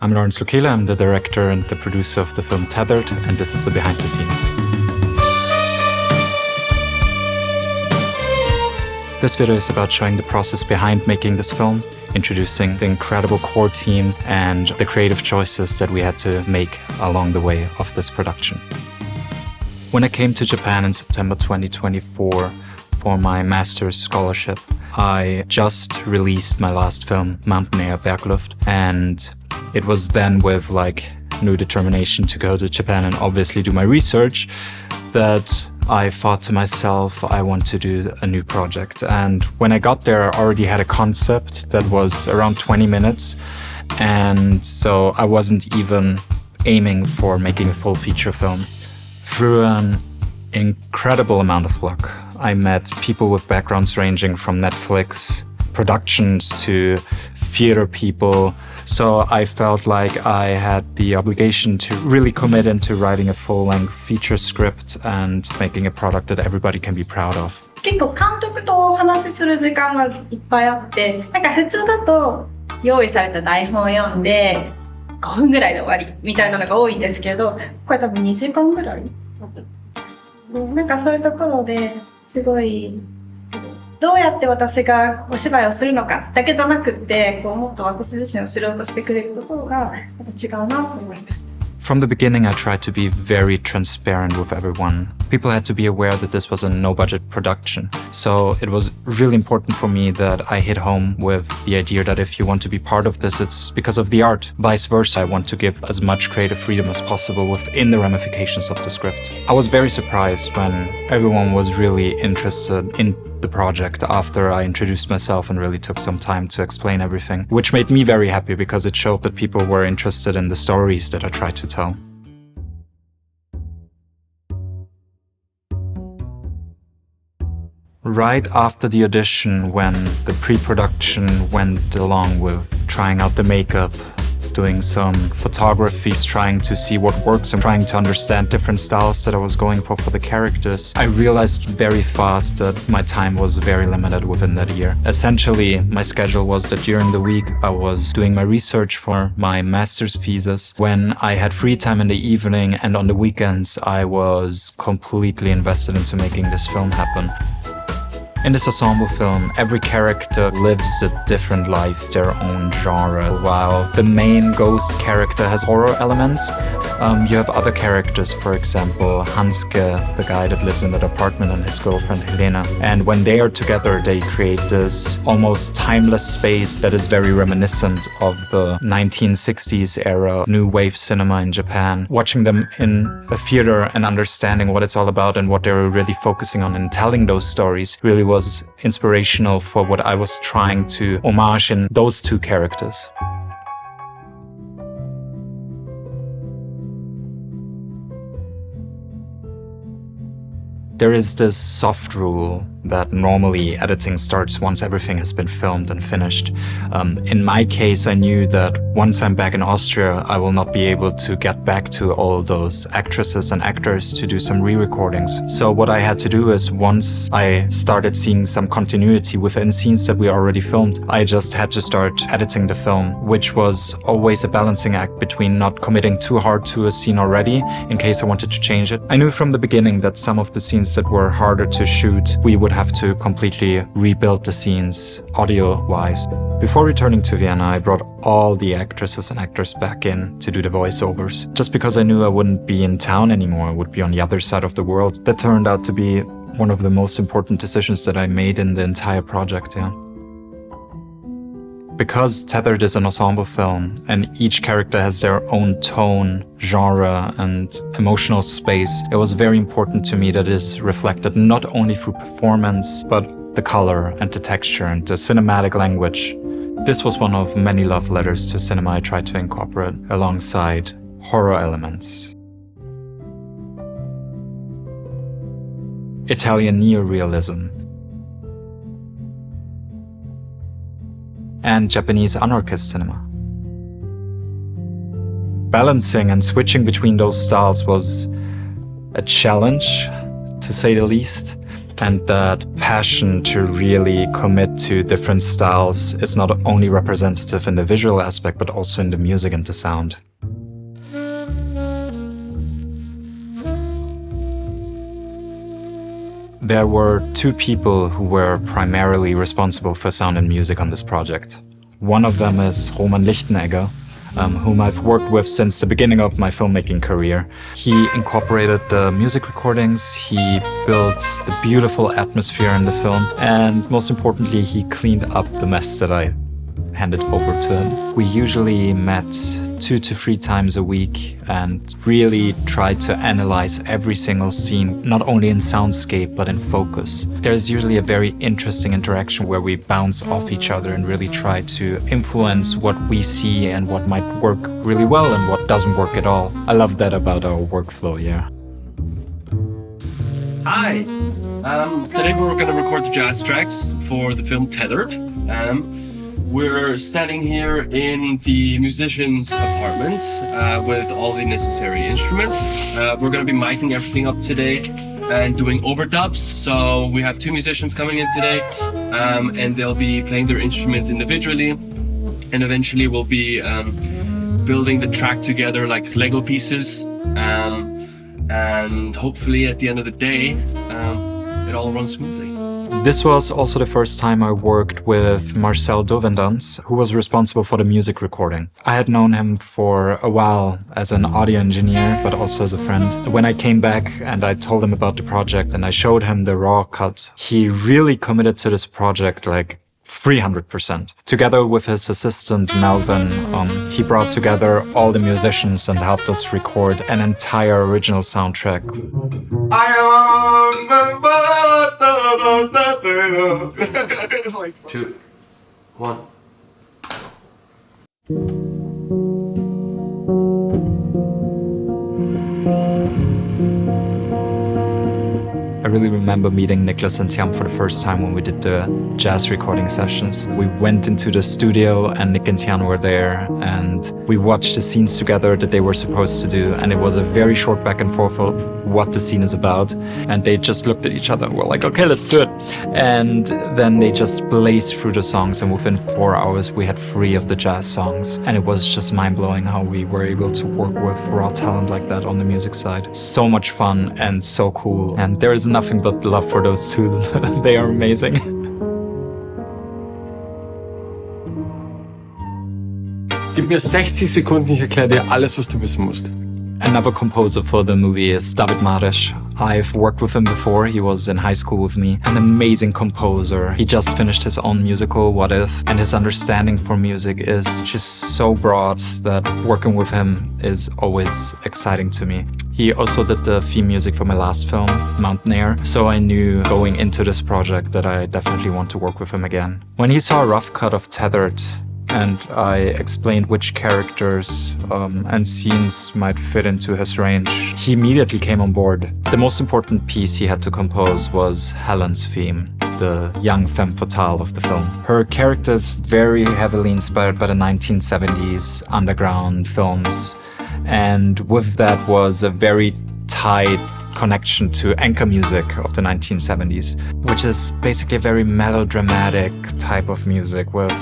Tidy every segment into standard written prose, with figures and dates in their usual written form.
I'm Laurenz Lukele, I'm the director and the producer of the film Tethered, and this is the behind the scenes. This video is about showing the process behind making this film, introducing the incredible core team and the creative choices that we had to make along the way of this production. When I came to Japan in September 2024 for my master's scholarship, I just released my last film, Mountain Air Bergluft, and it was then with new determination to go to Japan and obviously do my research that I thought to myself, I want to do a new project. And when I got there, I already had a concept that was around 20 minutes. And so I wasn't even aiming for making a full feature film. Through an incredible amount of luck, I met people with backgrounds ranging from Netflix productions to theater people. So I felt like I had the obligation to really commit into writing a full-length feature script and making a product that everybody can be proud of. 結構監督とお話しする時間がいっぱいあって、普通だと用意された台本を読んで5分ぐらいで終わりみたいなのが多いんですけど、これ多分2時間ぐらいそういうところですごいどうやって私がお芝居をするのかだけじゃなくって、もっと私自身を知ろうとしてくれるところがまた違うなと思いました。From the beginning, I tried to be very transparent with everyone. People had to be aware that this was a no-budget production. So it was really important for me that I hit home with the idea that if you want to be part of this, it's because of the art. Vice versa, I want to give as much creative freedom as possible within the ramifications of the script. I was very surprised when everyone was really interested in the project after I introduced myself and really took some time to explain everything, which made me very happy because it showed that people were interested in the stories that I tried to tell. Right after the audition, when the pre-production went along with trying out the makeup, doing some photographies, trying to see what works and trying to understand different styles that I was going for the characters, I realized very fast that my time was very limited within that year. Essentially, my schedule was that during the week I was doing my research for my master's thesis. When I had free time in the evening and on the weekends, I was completely invested into making this film happen. In this ensemble film, every character lives a different life, their own genre. While the main ghost character has horror elements, you have other characters, for example, Hanske, the guy that lives in that apartment, and his girlfriend Helena. And when they are together, they create this almost timeless space that is very reminiscent of the 1960s era new wave cinema in Japan. Watching them in a theater and understanding what it's all about and what they were really focusing on and telling those stories really was inspirational for what I was trying to homage in those two characters. There is this soft rule that normally editing starts once everything has been filmed and finished. In my case, I knew that once I'm back in Austria, I will not be able to get back to all those actresses and actors to do some re-recordings. So what I had to do is once I started seeing some continuity within scenes that we already filmed, I just had to start editing the film, which was always a balancing act between not committing too hard to a scene already in case I wanted to change it. I knew from the beginning that some of the scenes that were harder to shoot, we would have to completely rebuild the scenes audio-wise. Before returning to Vienna, I brought all the actresses and actors back in to do the voiceovers. Just because I knew I wouldn't be in town anymore, I would be on the other side of the world. That turned out to be one of the most important decisions that I made in the entire project, yeah. Because Tethered is an ensemble film and each character has their own tone, genre and emotional space, it was very important to me that it is reflected not only through performance, but the color and the texture and the cinematic language. This was one of many love letters to cinema I tried to incorporate alongside horror elements. Italian neorealism and Japanese anarchist cinema. Balancing and switching between those styles was a challenge, to say the least. And that passion to really commit to different styles is not only representative in the visual aspect, but also in the music and the sound. There were two people who were primarily responsible for sound and music on this project. One of them is Roman Lichtenegger, whom I've worked with since the beginning of my filmmaking career. He incorporated the music recordings, he built the beautiful atmosphere in the film, and most importantly, he cleaned up the mess that I handed over to him. We usually met 2 to 3 times a week and really tried to analyze every single scene, not only in soundscape, but in focus. There's usually a very interesting interaction where we bounce off each other and really try to influence what we see and what might work really well and what doesn't work at all. I love that about our workflow, yeah. Hi! Today we're going to record the jazz tracks for the film Tethered. We're standing here in the musician's apartment with all the necessary instruments. We're going to be miking everything up today and doing overdubs. So we have 2 musicians coming in today and they'll be playing their instruments individually. And eventually we'll be building the track together like Lego pieces. And hopefully at the end of the day, it all runs smoothly. This was also the first time I worked with Marcel Dovendans, who was responsible for the music recording. I had known him for a while as an audio engineer, but also as a friend. When I came back and I told him about the project and I showed him the raw cut, he really committed to this project like 300%. Together with his assistant Melvin, he brought together all the musicians and helped us record an entire original soundtrack. 2, 1. I really remember meeting Niklas and Tiam for the first time when we did the jazz recording sessions. We went into the studio and Nick and Tian were there and we watched the scenes together that they were supposed to do, and it was a very short back and forth of what the scene is about, and they just looked at each other and were like, okay, let's do it. And then they just blazed through the songs, and within 4 hours we had 3 of the jazz songs, and it was just mind-blowing how we were able to work with raw talent like that on the music side. So much fun and so cool, and there is nothing but love for those two. They are amazing. Gib mir 60 Sekunden, ich erkläre dir alles, was du wissen musst. Another composer for the movie is David Mares. I've worked with him before. He was in high school with me. An amazing composer. He just finished his own musical, What If? And his understanding for music is just so broad that working with him is always exciting to me. He also did the theme music for my last film, Mountain Air. So I knew going into this project that I definitely want to work with him again. When he saw a rough cut of Tethered, and I explained which characters and scenes might fit into his range, he immediately came on board. The most important piece he had to compose was Helen's theme, the young femme fatale of the film. Her character is very heavily inspired by the 1970s underground films, and with that was a very tight connection to anchor music of the 1970s, which is basically a very melodramatic type of music with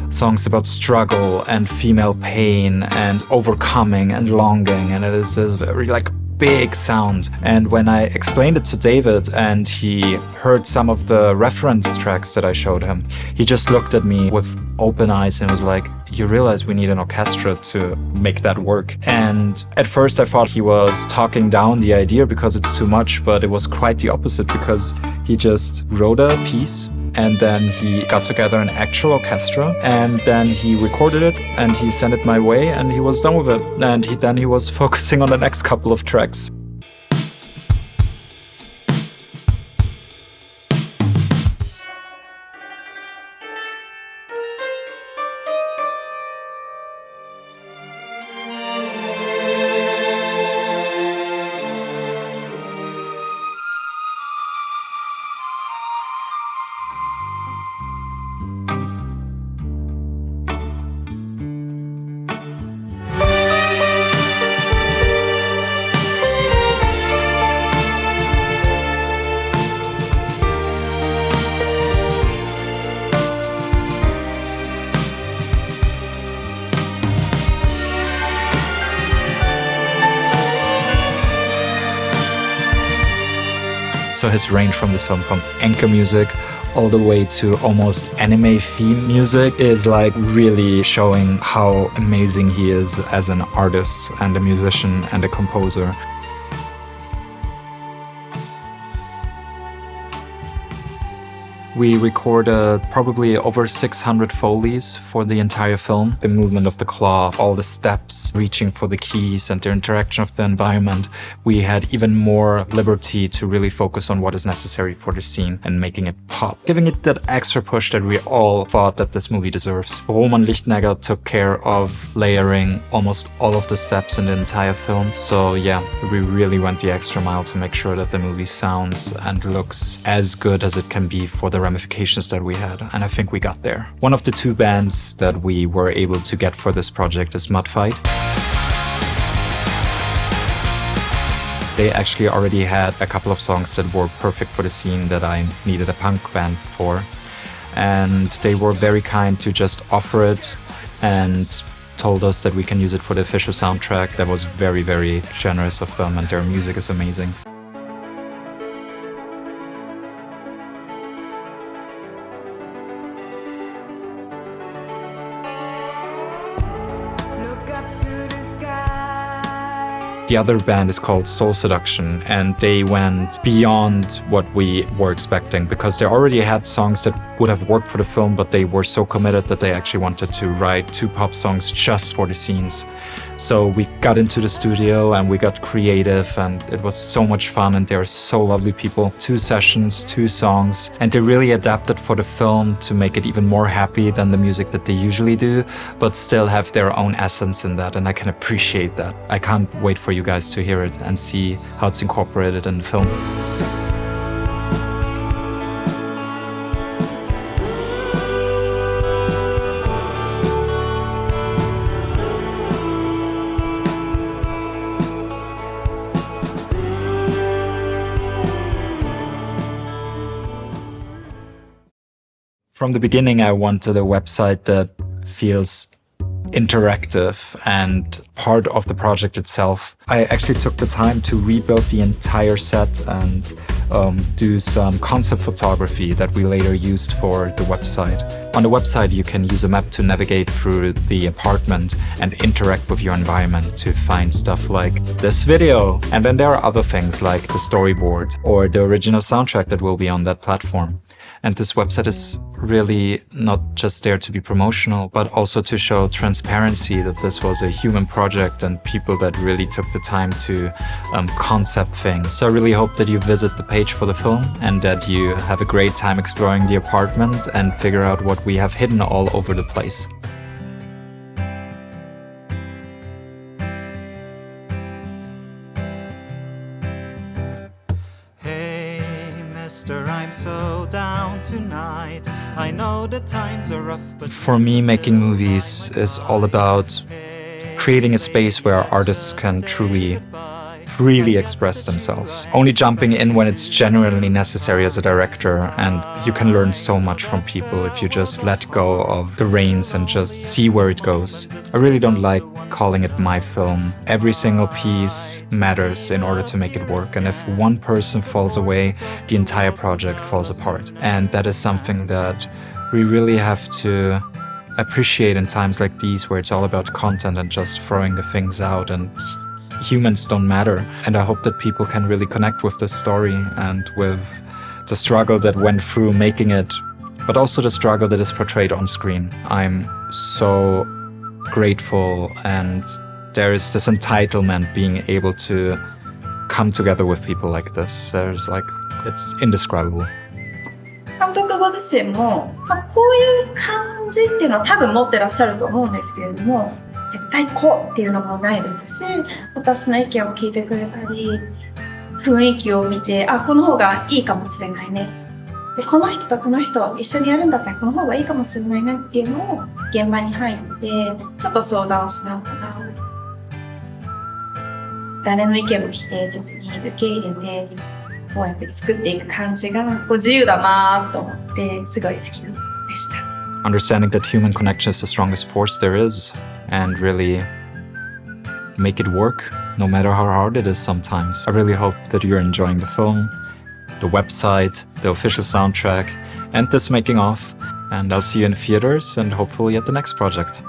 songs about struggle and female pain and overcoming and longing, and it is this very big sound. And when I explained it to David and he heard some of the reference tracks that I showed him, he just looked at me with open eyes and was like, you realize we need an orchestra to make that work. And at first I thought he was talking down the idea because it's too much, but it was quite the opposite, because he just wrote a piece and then he got together an actual orchestra and then he recorded it and he sent it my way and he was done with it. And then he was focusing on the next couple of tracks. So his range from this film, from anchor music all the way to almost anime theme music, is like really showing how amazing he is as an artist and a musician and a composer. We recorded probably over 600 Foleys for the entire film. The movement of the cloth, all the steps, reaching for the keys and the interaction of the environment. We had even more liberty to really focus on what is necessary for the scene and making it pop, giving it that extra push that we all thought that this movie deserves. Roman Lichtnegger took care of layering almost all of the steps in the entire film. So yeah, we really went the extra mile to make sure that the movie sounds and looks as good as it can be for the ramifications that we had, and I think we got there. One of the two bands that we were able to get for this project is Mudfight. They actually already had a couple of songs that were perfect for the scene that I needed a punk band for, and they were very kind to just offer it and told us that we can use it for the official soundtrack. That was very, very generous of them, and their music is amazing. The other band is called Soul Seduction, and they went beyond what we were expecting because they already had songs that would have worked for the film, but they were so committed that they actually wanted to write 2 pop songs just for the scenes. So we got into the studio and we got creative, and it was so much fun, and they're so lovely people. 2 sessions, 2 songs, and they really adapted for the film to make it even more happy than the music that they usually do, but still have their own essence in that, and I can appreciate that. I can't wait for you guys to hear it and see how it's incorporated in the film. From the beginning, I wanted a website that feels interactive and part of the project itself. I actually took the time to rebuild the entire set and do some concept photography that we later used for the website. On the website, you can use a map to navigate through the apartment and interact with your environment to find stuff like this video. And then there are other things like the storyboard or the original soundtrack that will be on that platform. And this website is really not just there to be promotional, but also to show transparency that this was a human project and people that really took the time to concept things. So I really hope that you visit the page for the film and that you have a great time exploring the apartment and figure out what we have hidden all over the place. I'm so down tonight. I know the times are rough, but for me, making movies is all about creating a space where artists can truly freely express themselves. Only jumping in when it's genuinely necessary as a director, and you can learn so much from people if you just let go of the reins and just see where it goes. I really don't like calling it my film. Every single piece matters in order to make it work, and if one person falls away, the entire project falls apart. And that is something that we really have to appreciate in times like these, where it's all about content and just throwing the things out, and humans don't matter. And I hope that people can really connect with this story and with the struggle that went through making it, but also the struggle that is portrayed on screen. I'm so grateful, and there is this entitlement being able to come together with people like this. It's indescribable. 監督ご自身も、こういう感じっていうのは多分持ってらっしゃると思うんですけれども、絶対こうっていうのもないですし、私の意見を聞いてくれたり、雰囲気を見て、この方がいいかもしれないね。で、この人とこの人一緒にやるんだったらこの方がいいかもしれないなっていうのを現場に入ってちょっと相談しながら、誰の意見も否定せずに受け入れて、こうやって作っていく感じが自由だなと思ってすごい好きでした。Understanding that human connection is the strongest force there is, and really make it work, no matter how hard it is sometimes. I really hope that you're enjoying the film, the website, the official soundtrack, and this making of. And I'll see you in theaters and hopefully at the next project.